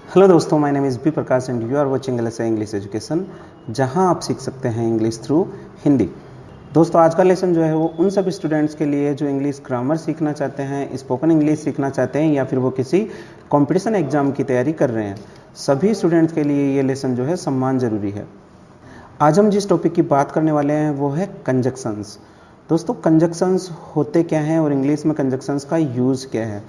Hello दोस्तों, my name is B Prakash and you are watching LSI English education, जहां आप सीख सकते हैं इंग्लिश थ्रू हिंदी। दोस्तों, आज का लेसन जो है वो उन सभी स्टूडेंट्स के लिए जो इंग्लिश ग्रामर सीखना चाहते हैं, स्पोकन इंग्लिश सीखना चाहते हैं या फिर वो किसी कंपटीशन एग्जाम की तैयारी कर रहे हैं। सभी स्टूडेंट्स के लिए ये लेसन जो है सम्मान ज़रूरी है। आज हम जिस टॉपिक की बात करने वाले हैं वो है कंजक्शंस। दोस्तों, कंजक्शंस होते क्या हैं और इंग्लिश में कंजक्शंस का यूज़ क्या है।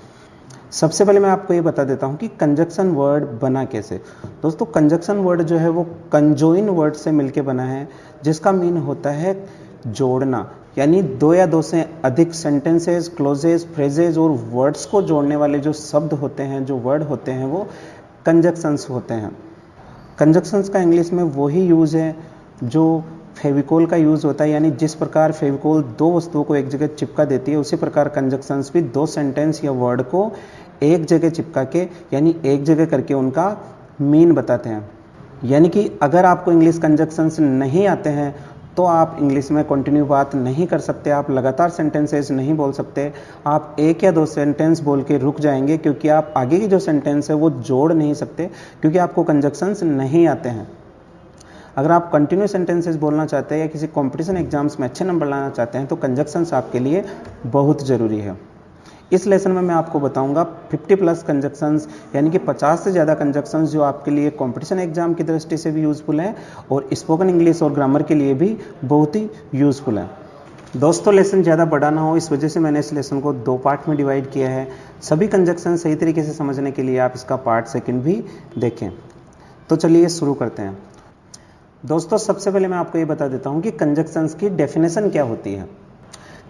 सबसे पहले मैं आपको ये बता देता हूँ कि कंजक्शन वर्ड बना कैसे। दोस्तों, कंजक्शन वर्ड जो है वो कंजोइन वर्ड से मिलके बना है, जिसका मीन होता है जोड़ना, यानी दो या दो से अधिक सेंटेंसेस, क्लोजेस, फ्रेजेस और वर्ड्स को जोड़ने वाले जो शब्द होते हैं, जो वर्ड होते हैं, वो कंजक्शंस होते हैं। कंजक्शंस का इंग्लिश में वही यूज़ है जो फेविकोल का यूज़ होता है, यानी जिस प्रकार फेविकोल दो वस्तुओं को एक जगह चिपका देती है, उसी प्रकार कंजक्शंस भी दो सेंटेंस या वर्ड को एक जगह चिपका के, यानी एक जगह करके उनका मीन बताते हैं। यानी कि अगर आपको इंग्लिश कंजक्शंस नहीं आते हैं तो आप इंग्लिश में कंटिन्यू बात नहीं कर सकते, आप लगातार सेंटेंसेस नहीं बोल सकते, आप एक या दो सेंटेंस बोल के रुक जाएंगे, क्योंकि आप आगे की जो सेंटेंस है वो जोड़ नहीं सकते, क्योंकि आपको कंजक्शंस नहीं आते हैं। अगर आप कंटिन्यू सेंटेंसेस बोलना चाहते हैं या किसी कंपटीशन एग्जाम्स में अच्छे नंबर लाना चाहते हैं तो कंजक्शंस आपके लिए बहुत ज़रूरी है। इस लेसन में मैं आपको बताऊंगा 50+ कंजक्शंस, यानी कि 50 से ज़्यादा कंजक्शंस जो आपके लिए कंपटीशन एग्जाम की दृष्टि से भी यूज़फुल हैं और स्पोकन इंग्लिश और ग्रामर के लिए भी बहुत ही यूज़फुल है। दोस्तों, लेसन ज़्यादा बड़ा ना हो, इस वजह से मैंने इस लेसन को 2 पार्ट में डिवाइड किया है। सभी कंजक्शन सही तरीके से समझने के लिए आप इसका पार्ट सेकेंड भी देखें। तो चलिए शुरू करते हैं। दोस्तों, सबसे पहले मैं आपको ये बता देता हूँ कि कंजक्शंस की डेफिनेशन क्या होती है।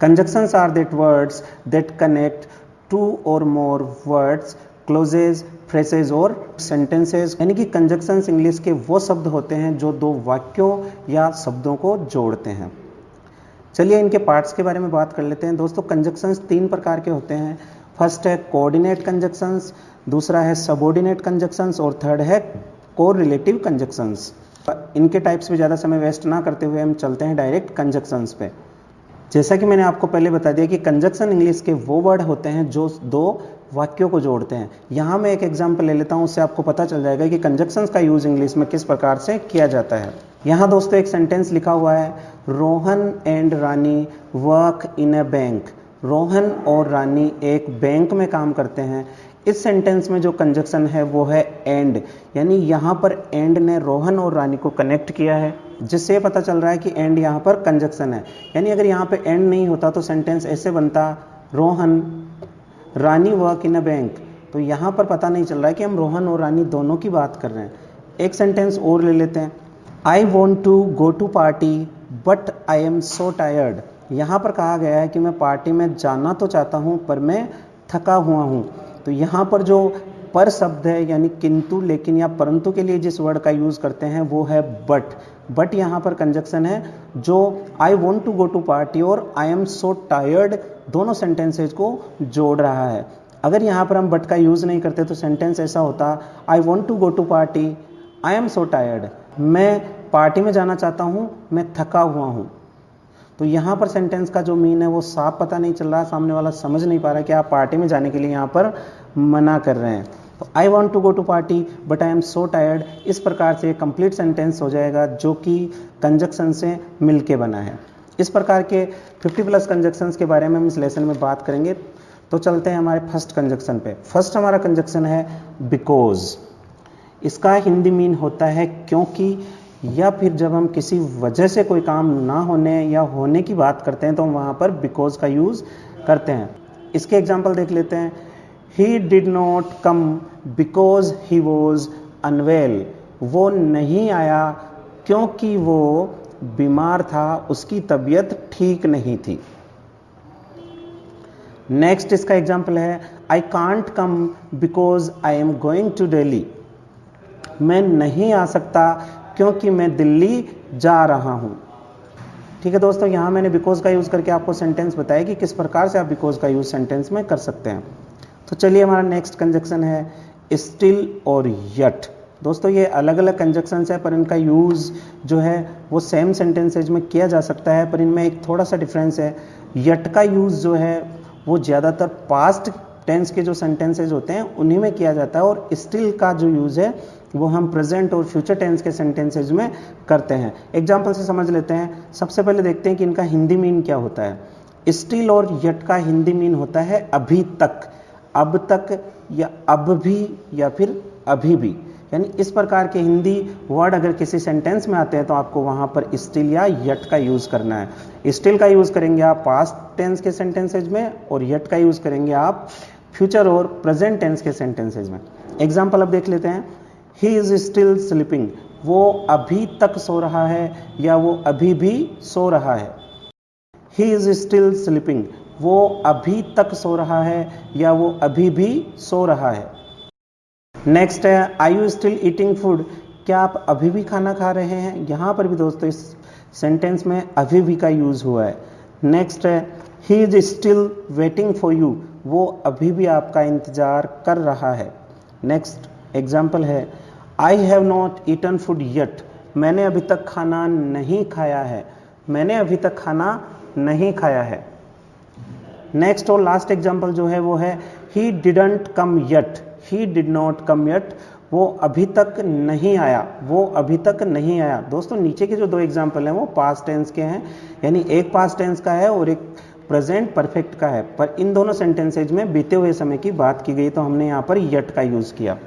Conjunctions are that words that connect two और मोर वर्ड्स, क्लोजेज, फ्रेजेज और सेंटेंसेज। यानी कि कंजक्शंस इंग्लिश के वो शब्द होते हैं जो दो वाक्यों या शब्दों को जोड़ते हैं। चलिए इनके पार्ट्स के बारे में बात कर लेते हैं। दोस्तों, कंजक्शंस 3 प्रकार के होते हैं। फर्स्ट है कोऑर्डिनेट कंजक्शंस, दूसरा है सबऑर्डिनेट कंजक्शंस और थर्ड है कोरिलेटिव कंजक्शंस। इनके टाइप्स में ज़्यादा समय वेस्ट ना करते हुए हम चलते हैं डायरेक्ट कंजक्शंस पे। जैसा कि मैंने आपको पहले बता दिया कि कंजक्शन इंग्लिश के वो वर्ड होते हैं जो दो वाक्यों को जोड़ते हैं। यहाँ मैं एक एग्जांपल ले लेता हूँ, उससे आपको पता चल जाएगा कि कंजक्शंस का यूज़ इंग्लिश में किस प्रकार से किया जाता है। यहाँ दोस्तों एक सेंटेंस लिखा हुआ है, Rohan and Rani work in a bank. Rohan और रानी एक बैंक में काम करते हैं। इस सेंटेंस में जो कंजक्शन है वो है एंड, यानी यहाँ पर एंड ने रोहन और रानी को कनेक्ट किया है, जिससे पता चल रहा है कि एंड यहाँ पर कंजक्शन है। यानी अगर यहाँ पे एंड नहीं होता तो सेंटेंस ऐसे बनता, रोहन रानी वर्क इन अ बैंक। तो यहाँ पर पता नहीं चल रहा है कि हम रोहन और रानी दोनों की बात कर रहे हैं। एक सेंटेंस और ले लेते हैं, I want to go to party but I am so tired. यहाँ पर कहा गया है कि मैं पार्टी में जाना तो चाहता हूँ पर मैं थका हुआ हूँ। तो यहाँ पर जो पर शब्द है, यानी किंतु, लेकिन या परंतु के लिए जिस वर्ड का यूज़ करते हैं वो है बट। बट यहाँ पर कंजक्शन है जो I want to go to party और आई एम सो टायर्ड दोनों सेंटेंसेज को जोड़ रहा है। अगर यहाँ पर हम बट का यूज़ नहीं करते तो सेंटेंस ऐसा होता, I want to go to party, I am so tired. मैं पार्टी में जाना चाहता हूँ, मैं थका हुआ हूँ। तो यहाँ पर सेंटेंस का जो मीन है वो साफ पता नहीं चल रहा, सामने वाला समझ नहीं पा रहा कि आप पार्टी में जाने के लिए यहाँ पर मना कर रहे हैं। तो I want to go to party but I am so tired, इस प्रकार से कंप्लीट सेंटेंस हो जाएगा जो कि कंजक्शन से मिलके बना है। इस प्रकार के 50+ कंजक्शंस के बारे में हम इस लेसन में बात करेंगे। तो चलते हैं हमारे फर्स्ट कंजक्शन पे। फर्स्ट हमारा कंजक्शन है बिकॉज। इसका हिंदी मीन होता है क्योंकि, या फिर जब हम किसी वजह से कोई काम ना होने या होने की बात करते हैं तो हम वहाँ पर बिकॉज का यूज़ करते हैं। इसके एग्जाम्पल देख लेते हैं, he did not come because he was unwell. वो नहीं आया क्योंकि वो बीमार था, उसकी तबीयत ठीक नहीं थी। नेक्स्ट इसका एग्जाम्पल है, I can't come because I am going to Delhi. मैं नहीं आ सकता क्योंकि मैं दिल्ली जा रहा हूँ। ठीक है दोस्तों, यहाँ मैंने बिकॉज का यूज़ करके आपको सेंटेंस बताया कि किस प्रकार से आप बिकॉज का यूज़ सेंटेंस में कर सकते हैं। तो चलिए हमारा नेक्स्ट कंजक्शन है स्टिल और यट। दोस्तों, ये अलग अलग कंजक्शंस है पर इनका यूज़ जो है वो सेम सेंटेंसेज में किया जा सकता है, पर इनमें एक थोड़ा सा डिफरेंस है। यट का यूज़ जो है वो ज़्यादातर पास्ट टेंस के जो सेंटेंसेज होते हैं उन्हीं में किया जाता है, और स्टिल का जो यूज़ है वो हम प्रेजेंट और फ्यूचर टेंस के सेंटेंसेज में करते हैं। एग्जाम्पल से समझ लेते हैं। सबसे पहले देखते हैं कि इनका हिंदी मीन क्या होता है। स्टिल और यट का हिंदी मीन होता है अभी तक, अब तक, या अब भी, या फिर अभी भी। यानी इस प्रकार के हिंदी वर्ड अगर किसी सेंटेंस में आते हैं तो आपको वहाँ पर स्टिल या यट का यूज़ करना है। स्टिल का यूज़ करेंगे आप पास्ट टेंस के सेंटेंसेज में, और यट का यूज़ करेंगे आप फ्यूचर और प्रेजेंट टेंस के सेंटेंसेज में। एग्जाम्पल अब देख लेते हैं। ही इज़ स्टिल स्लीपिंग, वो अभी तक सो रहा है या वो अभी भी सो रहा है। ही इज़ स्टिल स्लीपिंग, वो अभी तक सो रहा है या वो अभी भी सो रहा है। नेक्स्ट है आई यू स्टिल ईटिंग फूड, क्या आप अभी भी खाना खा रहे हैं। यहाँ पर भी दोस्तों इस सेंटेंस में अभी भी का यूज़ हुआ है। नेक्स्ट है he is still waiting for you, वो अभी भी आपका इंतज़ार कर रहा है। नेक्स्ट एग्जाम्पल है I have not eaten food yet, मैंने अभी तक खाना नहीं खाया है। मैंने अभी तक खाना नहीं खाया है। नेक्स्ट और लास्ट एग्जाम्पल जो है वो है he didn't come yet, he did not come yet, वो अभी तक नहीं आया, वो अभी तक नहीं आया। दोस्तों नीचे के जो दो एग्जाम्पल हैं वो पास्ट टेंस के हैं, यानी एक पास्ट टेंस का है और एक प्रेजेंट परफेक्ट का है, पर इन दोनों सेंटेंसेज में बीते हुए समय की बात की गई, तो हमने यहाँ पर येट का यूज़ किया।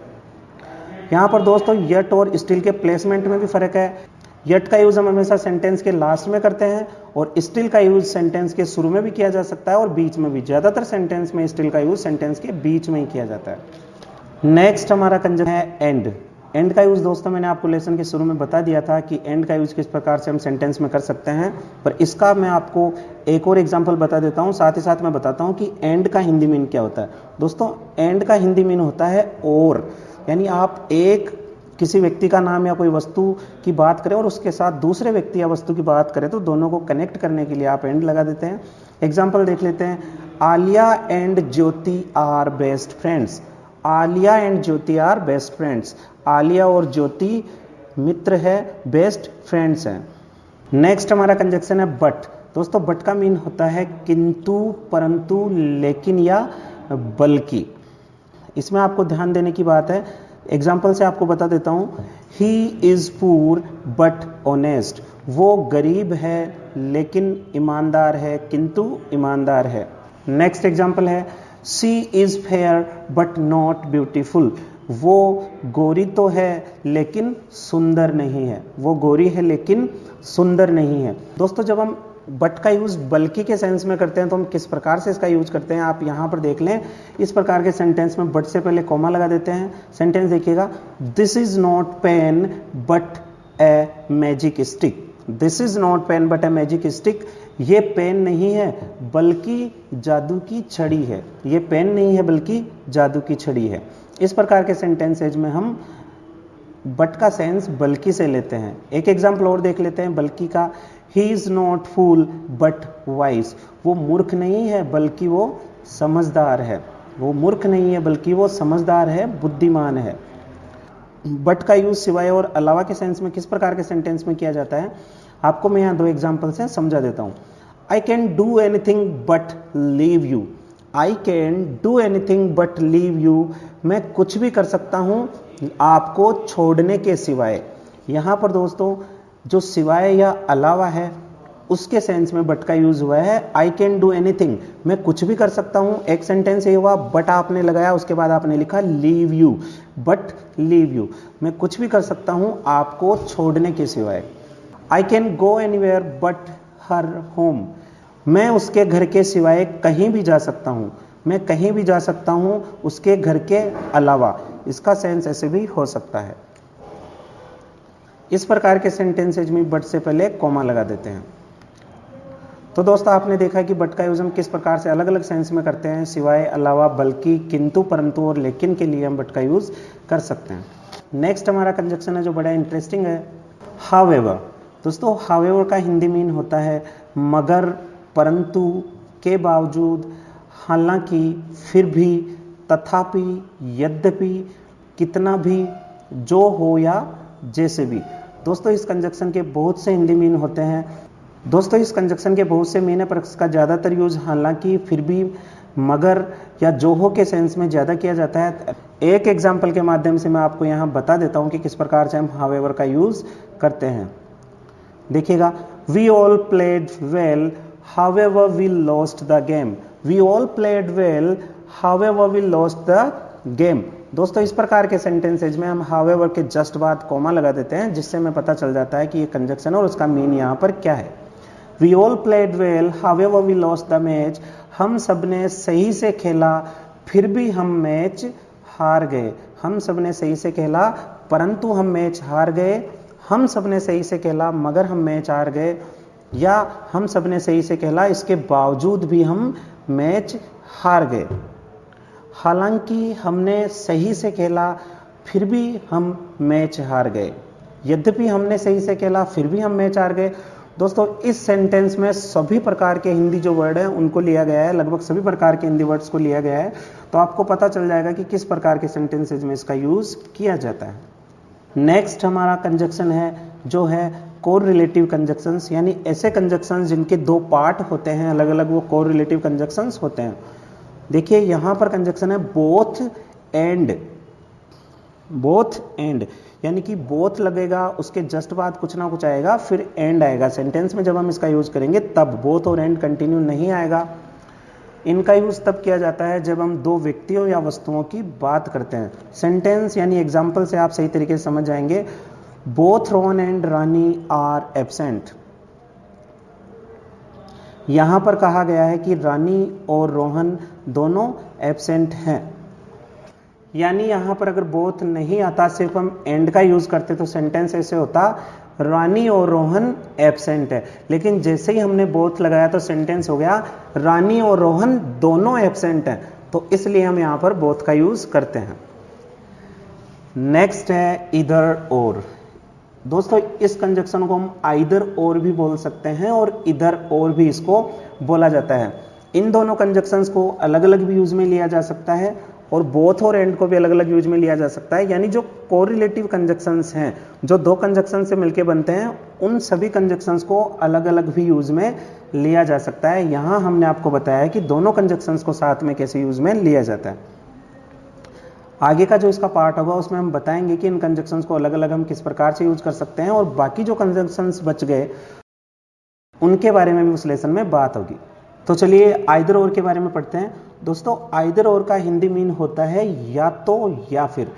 यहाँ पर दोस्तों येट और स्टिल के प्लेसमेंट में भी फ़र्क है। येट का यूज़ हम हमेशा सेंटेंस के लास्ट में करते हैं, और स्टिल का यूज़ सेंटेंस के शुरू में भी किया जा सकता है और बीच में भी। ज़्यादातर सेंटेंस में स्टिल का यूज़ सेंटेंस के बीच में ही किया जाता है। नेक्स्ट हमारा कंजक्शन है एंड। एंड का यूज़ दोस्तों मैंने आपको लेसन के शुरू में बता दिया था कि एंड का यूज़ किस प्रकार से हम सेंटेंस में कर सकते हैं, पर इसका मैं आपको एक और एग्जांपल बता देता हूँ। साथ ही साथ मैं बताता हूँ कि एंड का हिंदी मीन क्या होता है। दोस्तों एंड का हिंदी मीन होता है और, यानी आप एक किसी व्यक्ति का नाम या कोई वस्तु की बात करें और उसके साथ दूसरे व्यक्ति या वस्तु की बात करें तो दोनों को कनेक्ट करने के लिए आप एंड लगा देते हैं। एग्जाम्पल देख लेते हैं। Alia and Jyoti are best friends, Alia and Jyoti are best friends, Alia और ज्योति मित्र है, बेस्ट फ्रेंड्स हैं। नेक्स्ट हमारा कंजक्शन है बट। दोस्तों बट का मीन होता है किंतु, परंतु, लेकिन या बल्कि। इसमें आपको ध्यान देने की बात है। एग्जाम्पल से आपको बता देता हूँ। He is poor but honest, वो गरीब है लेकिन ईमानदार है, किंतु ईमानदार है। नेक्स्ट एग्जाम्पल है she is fair but not beautiful, वो गोरी तो है लेकिन सुंदर नहीं है, वो गोरी है लेकिन सुंदर नहीं है। दोस्तों जब हम बट का यूज़ बल्कि के सेंस में करते हैं तो हम किस प्रकार से इसका यूज करते हैं आप यहाँ पर देख लें। इस प्रकार के सेंटेंस में बट से पहले कॉमा लगा देते हैं। सेंटेंस देखिएगा, this is not pen but a magic stick, this is not pen but a magic stick, ये पेन नहीं है बल्कि जादू की छड़ी है, ये पेन नहीं है बल्कि जादू की छड़ी है। इस प्रकार के सेंटेंसेज में हम बट का सेंस बल्कि से लेते हैं। एक एग्जाम्पल और देख लेते हैं बल्कि का। He is not fool but wise, वो मूर्ख नहीं है बल्कि वो समझदार है, वो मूर्ख नहीं है बल्कि वो समझदार है, बुद्धिमान है। बट का यूज सिवाय और अलावा के सेंस में किस प्रकार के सेंटेंस में किया जाता है आपको मैं यहाँ दो एग्जाम्पल से समझा देता हूँ। I can do anything but leave you, I can do anything but leave you, मैं कुछ भी कर सकता हूँ आपको छोड़ने के सिवाय। यहाँ पर दोस्तों जो सिवाय या अलावा है उसके सेंस में बट का यूज हुआ है। आई कैन डू एनीथिंग, मैं कुछ भी कर सकता हूँ। एक सेंटेंस ये हुआ, बट आपने लगाया, उसके बाद आपने लिखा leave you, but leave you, मैं कुछ भी कर सकता हूँ आपको छोड़ने के सिवाय। I can go anywhere but her home, मैं उसके घर के सिवाय कहीं भी जा सकता हूँ, मैं कहीं भी जा सकता हूँ उसके घर के अलावा। इसका सेंस ऐसे भी हो सकता है। इस प्रकार के सेंटेंसेज में बट से पहले कॉमा लगा देते हैं। तो दोस्तों आपने देखा कि बट का यूज हम किस प्रकार से अलग अलग सेंस में करते हैं। सिवाय, अलावा, बल्कि, किंतु, परंतु और लेकिन के लिए हम बट का यूज कर सकते हैं। नेक्स्ट हमारा कंजक्शन है जो बड़ा इंटरेस्टिंग है, हाउएवर। दोस्तों हाउएवर का हिंदी मीन होता है मगर, परंतु, के बावजूद, हालांकि, फिर भी, तथापि, यद्यपि, कितना भी, जो हो या जैसे भी। दोस्तों इस कंजक्शन के बहुत से हिंदी मीन होते हैं। दोस्तों इस कंजक्शन के बहुत से मीन है पर इसका ज़्यादातर यूज हालांकि, फिर भी, मगर या जोहो के सेंस में ज़्यादा किया जाता है। एक एग्जाम्पल के माध्यम से मैं आपको यहाँ बता देता हूँ कि किस प्रकार से हम हावेवर का यूज़ करते हैं। देखिएगा, we all played well however we lost the game. We all played well however we lost the game. दोस्तों, इस प्रकार के सेंटेंसेज में हम हावेवर के जस्ट बाद कॉमा लगा देते हैं, जिससे हमें पता चल जाता है कि ये कंजक्शन और उसका मीन यहाँ पर क्या है। We all played well however we lost the match. हम सबने सही से खेला फिर भी हम मैच हार गए। हम सबने सही से खेला परंतु हम मैच हार गए। हम सबने सही से खेला मगर हम मैच हार गए, या हम सबने सही से खेला इसके बावजूद भी हम मैच हार गए। हालांकि हमने सही से खेला फिर भी हम मैच हार गए। यद्यपि हमने सही से खेला फिर भी हम मैच हार गए। दोस्तों, इस सेंटेंस में सभी प्रकार के हिंदी जो वर्ड हैं उनको लिया गया है, लगभग सभी प्रकार के हिंदी वर्ड्स को लिया गया है, तो आपको पता चल जाएगा कि किस प्रकार के सेंटेंसेज में इसका यूज किया जाता है। नेक्स्ट हमारा कंजक्शन है जो है कोरिलेटिव कंजक्शंस, यानी ऐसे कंजक्शंस जिनके दो पार्ट होते हैं अलग अलग, वो कोरिलेटिव कंजक्शंस होते हैं। देखिए, यहां पर कंजक्शन है बोथ एंड। बोथ एंड यानी कि बोथ लगेगा, उसके जस्ट बाद कुछ ना कुछ आएगा, फिर एंड आएगा। सेंटेंस में जब हम इसका यूज करेंगे तब बोथ और एंड कंटिन्यू नहीं आएगा। इनका यूज तब किया जाता है जब हम दो व्यक्तियों या वस्तुओं की बात करते हैं। सेंटेंस यानी एग्जाम्पल से आप सही तरीके से समझ जाएंगे। Both Rohan and Rani are absent. यहां पर कहा गया है कि रानी और रोहन दोनों एब्सेंट हैं, यानी यहां पर अगर बोथ नहीं आता, सिर्फ हम एंड का यूज करते तो सेंटेंस ऐसे होता रानी और रोहन एब्सेंट है। लेकिन जैसे ही हमने बोथ लगाया तो सेंटेंस हो गया रानी और रोहन दोनों एब्सेंट हैं, तो इसलिए हम यहां पर बोथ का यूज करते हैं। नेक्स्ट है इधर और। दोस्तों, इस कंजक्शन को हम आइदर और भी बोल सकते हैं और इधर और भी इसको बोला जाता है। इन दोनों कंजक्शंस को अलग अलग भी यूज में लिया जा सकता है और बोथ और एंड को भी अलग अलग यूज में लिया जा सकता है। यानी जो कोरिलेटिव कंजक्शंस हैं, जो दो कंजक्शन से मिलकर बनते हैं, उन सभी कंजक्शंस को अलग अलग भी यूज में लिया जा सकता है। यहां हमने आपको बताया कि दोनों कंजक्शंस को साथ में कैसे यूज में लिया जाता है। आगे का जो इसका पार्ट होगा उसमें हम बताएंगे कि इन कंजक्शंस को अलग अलग हम किस प्रकार से यूज कर सकते हैं, और बाकी जो कंजक्शंस बच गए उनके बारे में भी उस लेसन में बात होगी। तो चलिए आइदर और के बारे में पढ़ते हैं। दोस्तों, आइदर और का हिंदी मीन होता है या तो या फिर,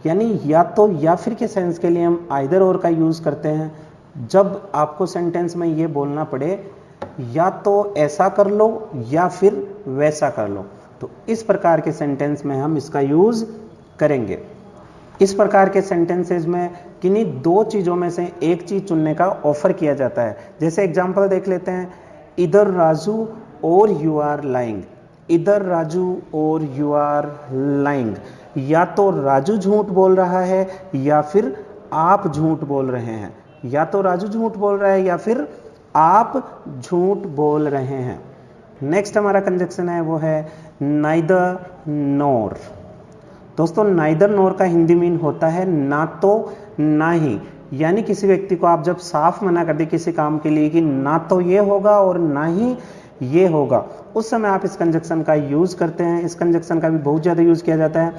यानी या तो या फिर के सेंस के लिए हम आइदर और का यूज करते हैं। जब आपको सेंटेंस में ये बोलना पड़े या तो ऐसा कर लो या फिर वैसा कर लो, तो इस प्रकार के सेंटेंस में हम इसका यूज करेंगे। इस प्रकार के सेंटेंसेज में किन्हीं दो चीजों में से एक चीज चुनने का ऑफर किया जाता है। जैसे एग्जांपल देख लेते हैं, इधर राजू और यू आर लाइंग। इधर राजू और यू आर लाइंग, या तो राजू झूठ बोल रहा है या फिर आप झूठ बोल रहे हैं। या तो राजू झूठ बोल रहा है या फिर आप झूठ बोल रहे हैं। नेक्स्ट हमारा कंजक्शन है वो है नाइदर नोर। दोस्तों, नाइदर नोर का हिंदी मीन होता है ना तो ना ही, यानी किसी व्यक्ति को आप जब साफ मना कर दे किसी काम के लिए कि ना तो ये होगा और ना ही ये होगा, उस समय आप इस कंजक्शन का यूज करते हैं। इस कंजक्शन का भी बहुत ज्यादा यूज किया जाता है।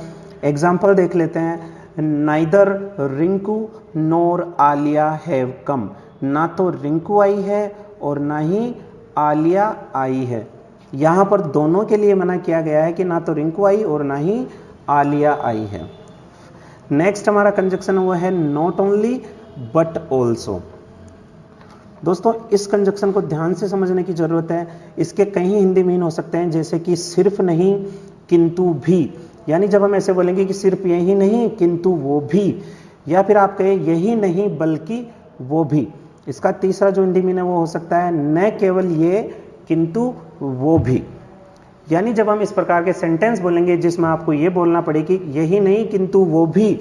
एग्जाम्पल देख लेते हैं, neither Rinku NOR Alia have come. ना तो रिंकू आई है और ना ही आलिया आई है। यहां पर दोनों के लिए मना किया गया है कि ना तो रिंकू आई और ना ही आलिया आई है। नेक्स्ट हमारा कंजक्शन वो है नॉट ओनली बट ऑल्सो। दोस्तों, इस कंजक्शन को ध्यान से समझने की जरूरत है। इसके कई हिंदी मीन हो सकते हैं, जैसे कि सिर्फ नहीं किंतु भी, यानी जब हम ऐसे बोलेंगे कि सिर्फ यही नहीं किंतु वो भी, या फिर आप कहें यही नहीं बल्कि वो भी। इसका तीसरा जो हिंदी मीन है वो हो सकता है न केवल ये किंतु वो भी, यानी जब हम इस प्रकार के सेंटेंस बोलेंगे जिसमें आपको ये बोलना पड़े कि यही नहीं किंतु वो भी,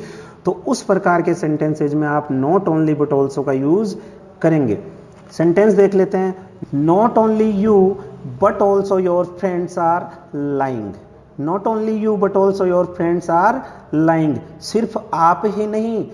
तो उस प्रकार के सेंटेंसेज में आप नॉट ओनली बट ऑल्सो का यूज करेंगे। सेंटेंस देख लेते हैं, not only you but also your friends are lying. Not only you but also your friends are lying, सिर्फ आप ही नहीं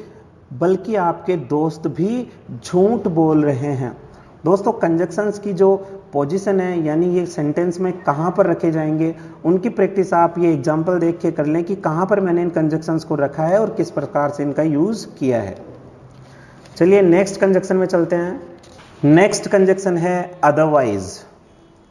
बल्कि आपके दोस्त भी झूठ बोल रहे हैं। दोस्तों, कंजक्शंस की जो पोजीशन है, यानी ये सेंटेंस में कहाँ पर रखे जाएंगे, उनकी प्रैक्टिस आप ये एग्जाम्पल देख के कर लें कि कहाँ पर मैंने इन कंजक्शंस को रखा है और किस प्रकार से इनका यूज़ किया है। चलिए नेक्स्ट कंजक्शन में चलते हैं। नेक्स्ट कंजक्शन है अदरवाइज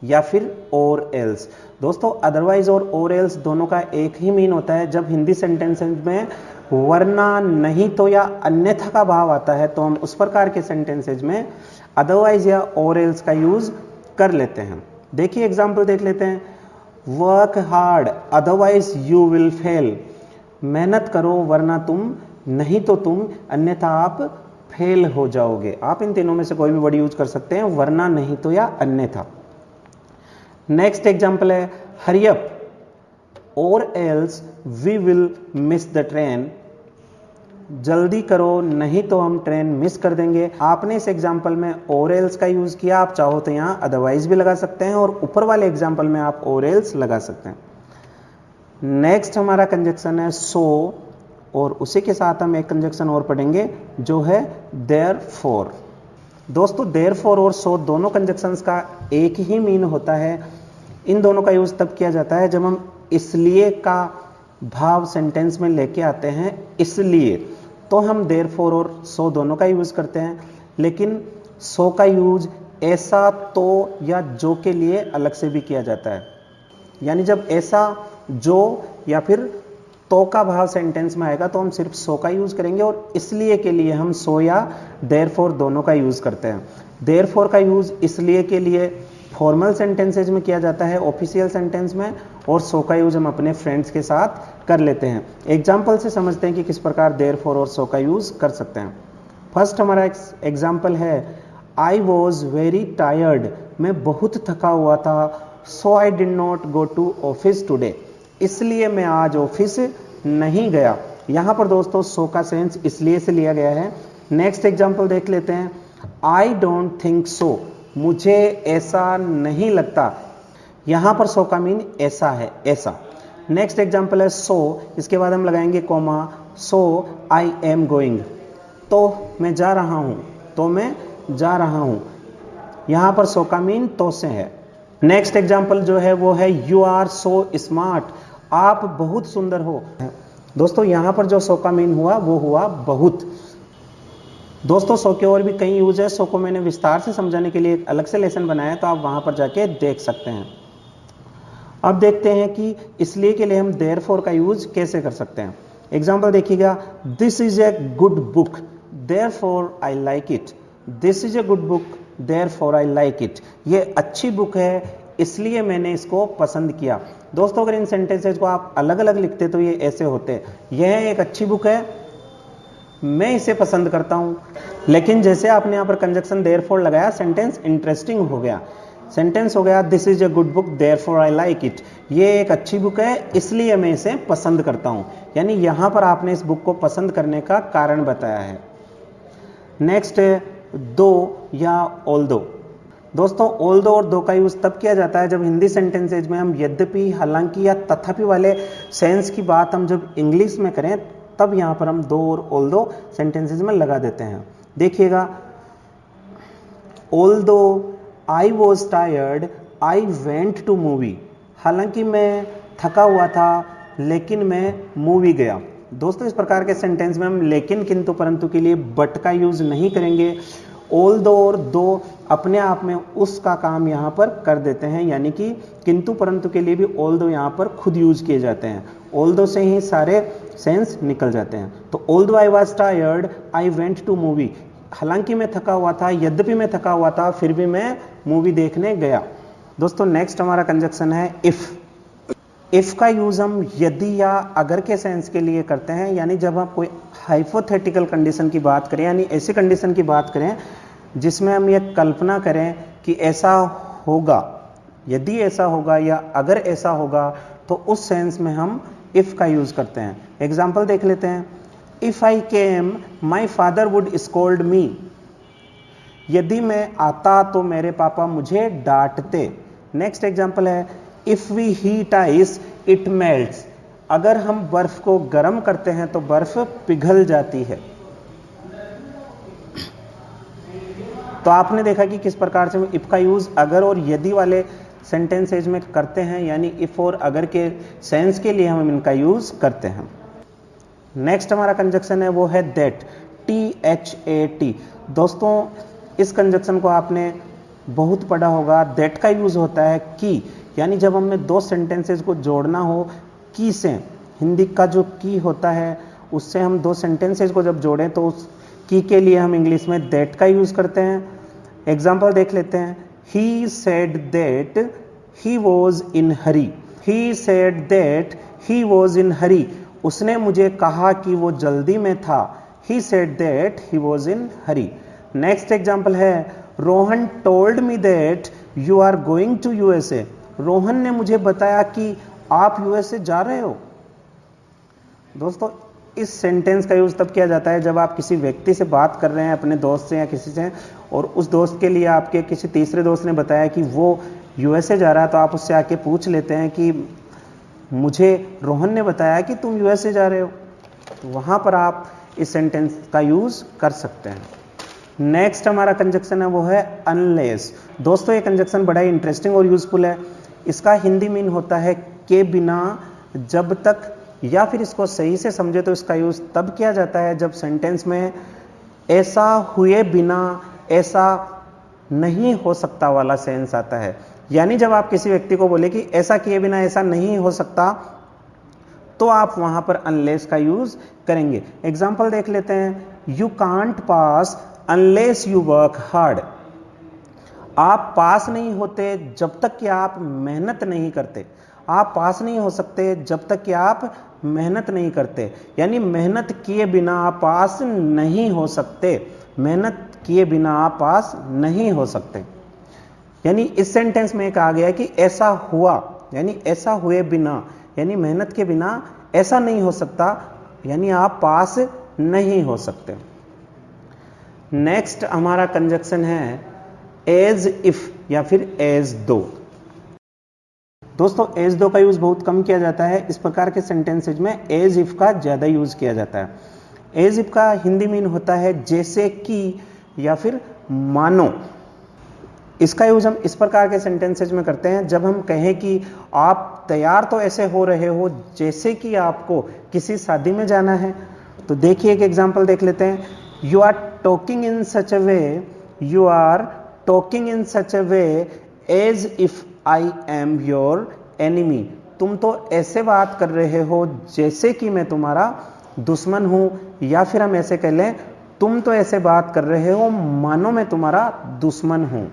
या फिर और एल्स। दोस्तों अदरवाइज और एल्स दोनों का एक ही मीन होता है। जब हिंदी सेंटेंसेज में वरना, नहीं तो या अन्यथा का भाव आता है तो हम उस प्रकार के सेंटेंसेज में अदरवाइज या और एल्स का यूज कर लेते हैं। देखिए एग्जाम्पल देख लेते हैं। Work hard otherwise you will fail. मेहनत करो वरना तुम, नहीं तो तुम, अन्यथा आप फेल हो जाओगे। आप इन तीनों में से कोई भी वर्ड यूज कर सकते हैं, वरना, नहीं तो या अन्यथा। नेक्स्ट एग्जाम्पल है हरी अप और else we will miss the train. जल्दी करो नहीं तो हम ट्रेन मिस कर देंगे। आपने इस एग्जाम्पल में और एल्स का यूज किया, आप चाहो तो यहाँ अदरवाइज भी लगा सकते हैं और ऊपर वाले एग्जाम्पल में आप और एल्स लगा सकते हैं। नेक्स्ट हमारा कंजक्शन है सो और उसी के साथ हम एक कंजक्शन और पढ़ेंगे जो है देयरफॉर। दोस्तों देयरफॉर और सो दोनों कंजक्शंस का एक ही मीन होता है। इन दोनों का यूज तब किया जाता है जब हम इसलिए का भाव सेंटेंस में लेके आते हैं, इसलिए तो हम देयरफॉर और सो दोनों का यूज करते हैं। लेकिन सो का यूज ऐसा, तो या जो के लिए अलग से भी किया जाता है। यानी जब ऐसा, जो या फिर तो का भाव सेंटेंस में आएगा तो हम सिर्फ सो का यूज करेंगे और इसलिए के लिए हम सो या देयरफॉर दोनों का यूज करते हैं। देयरफॉर का यूज इसलिए के लिए फॉर्मल सेंटेंसेज में किया जाता है, ऑफिशियल सेंटेंस में, और सो का यूज हम अपने फ्रेंड्स के साथ कर लेते हैं। एग्जाम्पल से समझते हैं कि किस प्रकार देयरफॉर और सो का यूज कर सकते हैं। फर्स्ट हमारा एग्जाम्पल है आई वॉज वेरी टायर्ड। मैं बहुत थका हुआ था। So I did not go to office today. इसलिए मैं आज ऑफिस नहीं गया। यहाँ पर दोस्तों सो का सेंस इसलिए से लिया गया है। नेक्स्ट एग्जाम्पल देख लेते हैं। I don't think so. मुझे ऐसा नहीं लगता। यहाँ पर सो का मीन ऐसा है, ऐसा। नेक्स्ट एग्जाम्पल है सो, इसके बाद हम लगाएंगे comma. So I am going. तो मैं जा रहा हूँ, तो मैं जा रहा हूँ। यहाँ पर सो का मीन तो से है। नेक्स्ट एग्जाम्पल जो है वो है यू आर सो स्मार्ट। आप बहुत सुंदर हो। दोस्तों यहाँ पर जो सो का मीन हुआ वो हुआ बहुत। दोस्तों सो के और भी कई यूज है। सो को मैंने विस्तार से समझाने के लिए एक अलग से लेसन बनाया है, तो आप वहां पर जाके देख सकते हैं। अब देखते हैं कि इसलिए के लिए हम देयरफॉर का यूज कैसे कर सकते हैं। एग्जाम्पल देखिएगा। This is a good book therefore I like it. This is a good book therefore I like it. ये अच्छी बुक है इसलिए मैंने इसको पसंद किया। दोस्तों अगर इन सेंटेंसेज को आप अलग अलग लिखते तो ये ऐसे होते। यह एक अच्छी बुक है, मैं इसे पसंद करता हूं। लेकिन जैसे आपने यहाँ पर कंजक्शन देयरफॉर लगाया, सेंटेंस इंटरेस्टिंग हो गया। सेंटेंस हो गया this is a good book therefore I like it. ये एक अच्छी बुक है इसलिए मैं इसे पसंद करता हूं। यानी यहां पर आपने इस बुक को पसंद करने का कारण बताया है। नेक्स्ट है दो या ऑल्दो। दोस्तों ऑल्दो और दो का यूज तब किया जाता है जब हिंदी सेंटेंसेज में हम यद्यपि, हालांकि या तथापि वाले सेंस की बात हम जब इंग्लिश में करें तब यहाँ पर हम दो और ऑल्दो सेंटेंसेज में लगा देते हैं। देखिएगा। Although I was tired I went to movie. हालांकि मैं थका हुआ था लेकिन मैं मूवी गया। दोस्तों इस प्रकार के सेंटेंस में हम लेकिन, किंतु, परंतु के लिए बट का यूज नहीं करेंगे। ऑल्दो और दो अपने आप में उसका काम यहाँ पर कर देते हैं, यानी कि किंतु परंतु के लिए भी ऑल्दो यहाँ पर खुद यूज किए जाते हैं। ऑल्दो से ही सारे सेंस निकल जाते हैं। तो although I was tired I went to movie. हालांकि मैं थका हुआ था, यद्यपि मैं थका हुआ था, फिर भी मैं मूवी देखने गया। दोस्तों नेक्स्ट हमारा कंजक्शन है इफ। इफ का यूज हम यदि या अगर के सेंस के लिए करते हैं। यानी जब हम कोई हाइपोथेटिकल कंडीशन की बात करें, यानी ऐसी कंडीशन की बात करें जिसमें हम ये कल्पना करें कि ऐसा होगा, यदि ऐसा होगा या अगर ऐसा होगा, तो उस सेंस में हम इफ का यूज करते हैं। एग्जाम्पल देख लेते हैं। If I came my father would scold me. यदि मैं आता तो मेरे पापा मुझे डांटते। नेक्स्ट एग्जाम्पल है if we heat ice it melts. अगर हम बर्फ को गर्म करते हैं तो बर्फ पिघल जाती है। तो आपने देखा कि किस प्रकार से इफ का यूज अगर और यदि वाले सेंटेंसेज में करते हैं, यानी इफ और अगर के सेंस के लिए हम इनका यूज करते हैं। नेक्स्ट हमारा कंजक्शन है वो है दैट, THAT। दोस्तों इस कंजक्शन को आपने बहुत पढ़ा होगा। दैट का यूज होता है की, यानी जब हमें दो सेंटेंसेज को जोड़ना हो की से, हिंदी का जो की होता है उससे हम दो सेंटेंसेज को जब जोड़ें तो उस की के लिए हम इंग्लिश में दैट का यूज करते हैं। एग्जाम्पल देख लेते हैं। He said that he was in hurry. He said that he was in hurry. उसने मुझे कहा कि वो जल्दी में था। He said that he was in hurry. Next example है Rohan told me that you are going to USA। Rohan ने मुझे बताया कि आप USA जा रहे हो। दोस्तों इस सेंटेंस का यूज तब किया जाता है जब आप किसी व्यक्ति से बात कर रहे हैं, अपने दोस्त से या किसी से, और उस दोस्त के लिए आपके किसी तीसरे दोस्त ने बताया कि वो USA जा रहा है, तो आप उससे आके पूछ लेते हैं कि मुझे रोहन ने बताया कि तुम USA जा रहे हो। तो वहां पर आप इस सेंटेंस का यूज कर सकते हैं। नेक्स्ट हमारा कंजक्शन है वो है अनलेस। दोस्तों ये कंजक्शन बड़ा ही इंटरेस्टिंग और यूजफुल है। इसका हिंदी मीन होता है के बिना, जब तक, या फिर इसको सही से समझे तो इसका यूज तब किया जाता है जब सेंटेंस में ऐसा हुए बिना, ऐसा नहीं हो सकता वाला सेंस आता है। यानी जब आप किसी व्यक्ति को बोले कि ऐसा किए बिना ऐसा नहीं हो सकता, तो आप वहां पर अनलेस का यूज करेंगे। एग्जाम्पल देख लेते हैं। You can't pass unless you work hard. आप पास नहीं होते जब तक कि आप मेहनत नहीं करते। आप पास नहीं हो सकते जब तक कि आप मेहनत नहीं करते। यानी मेहनत किए बिना आप पास नहीं हो सकते। मेहनत किए बिना आप पास नहीं हो सकते। यानी इस सेंटेंस में कहा गया कि ऐसा हुआ, यानी ऐसा हुए बिना, यानी मेहनत के बिना ऐसा नहीं हो सकता, यानी आप पास नहीं हो सकते। नेक्स्ट हमारा कंजक्शन है एज इफ या फिर एज दो। दोस्तों एज दो का यूज बहुत कम किया जाता है। इस प्रकार के सेंटेंसेज में एज इफ का ज्यादा यूज किया जाता है। एज इफ का हिंदी मीन होता है जैसे कि या फिर मानो। इसका यूज हम इस प्रकार के सेंटेंसेज में करते हैं जब हम कहें कि आप तैयार तो ऐसे हो रहे हो जैसे कि आपको किसी शादी में जाना है। तो देखिए एक एग्जांपल देख लेते हैं। You are talking in such a way, you are talking in such a way as if I am your enemy. तुम तो ऐसे बात कर रहे हो जैसे कि मैं तुम्हारा दुश्मन हूं, या फिर हम ऐसे कह लें तुम तो ऐसे बात कर रहे हो मानो मैं तुम्हारा दुश्मन हूं।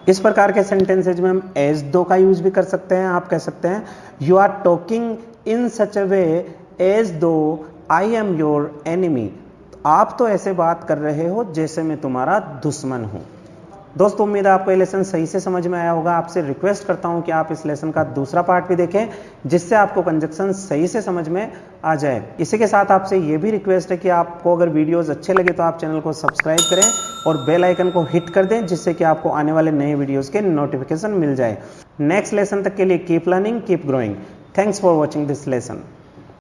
इस प्रकार के सेंटेंसेज में हम एज दो का यूज भी कर सकते हैं। आप कह सकते हैं you are talking in such a way as though I am your enemy. आप तो ऐसे बात कर रहे हो जैसे मैं तुम्हारा दुश्मन हूं। दोस्तों उम्मीद है आपको ये लेसन सही से समझ में आया होगा। आपसे रिक्वेस्ट करता हूं कि आप इस लेसन का दूसरा पार्ट भी देखें जिससे आपको कंजक्शन सही से समझ में आ जाए। इसी के साथ आपसे ये भी रिक्वेस्ट है कि आपको अगर वीडियोस अच्छे लगे तो आप चैनल को सब्सक्राइब करें और बेल आइकन को हिट कर दें जिससे कि आपको आने वाले नए वीडियोस के नोटिफिकेशन मिल जाए। नेक्स्ट लेसन तक के लिए keep learning, keep growing. Thanks for watching this lesson.